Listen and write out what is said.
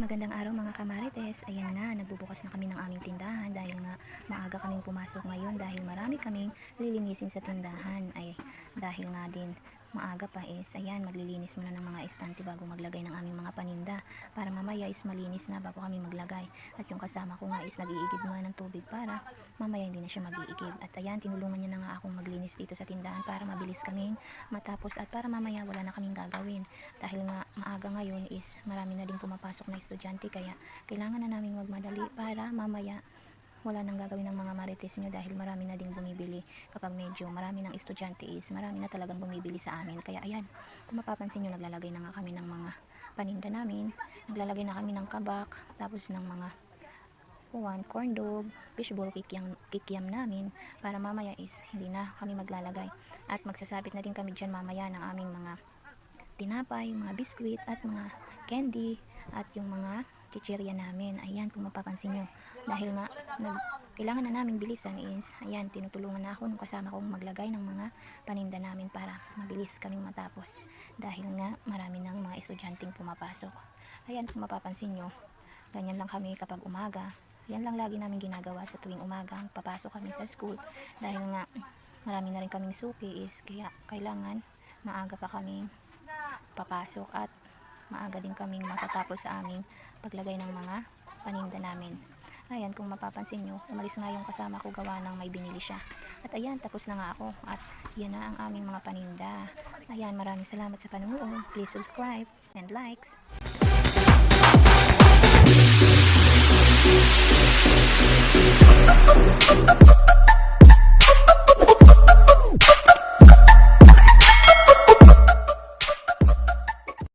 Magandang araw mga kamarites. Ayan nga, nagbubukas na kami ng aming tindahan dahil nga maaga kaming pumasok ngayon dahil marami kaming lilinisin sa tindahan. Ay, dahil nga din maaga pa ayan, maglilinis muna ng mga estante bago maglagay ng aming mga paninda para mamaya malinis na bago kami maglagay. At yung kasama ko nga nag-iigib muna ng tubig para mamaya hindi na siya mag-iigib. At ayan, tinulungan niya na nga akong maglinis dito sa tindahan para mabilis kaming matapos at para mamaya wala na kaming gagawin. Dahil nga maaga ngayon marami na din pumapasok na estudyante kaya kailangan na naming magmadali para mamaya wala nang gagawin ng mga marites nyo dahil marami na ding bumibili. Kapag medyo marami ng estudyante marami na talagang bumibili sa amin. Kaya ayan, kung mapapansin nyo, naglalagay na nga kami ng mga paninda namin. Naglalagay na kami ng kabak, tapos ng mga corn dog, fishball, kikiam namin para mamaya hindi na kami maglalagay. At magsasabit na din kami dyan mamaya ng aming mga tinapay, mga biskwit at mga candy at yung mga chichirya namin. Ayan, kung mapapansin nyo, dahil nga kailangan na namin bilisan ayan, tinutulungan na ako ng kasama kong maglagay ng mga paninda namin para mabilis kaming matapos dahil nga marami ng mga estudyanteng pumapasok. Ayan, kung mapapansin nyo, ganyan lang kami kapag umaga. Yan lang lagi namin ginagawa sa tuwing umaga, papasok kami sa school dahil nga marami na rin kaming suki kaya kailangan maaga pa kaming papasok at maaga din kaming matatapos sa aming paglagay ng mga paninda namin. Ayan, kung mapapansin nyo, umalis nga yung kasama ko gawa ng may binili siya. At ayan, tapos na nga ako at yan na ang aming mga paninda. Ayan, maraming salamat sa panonood. Please subscribe and likes.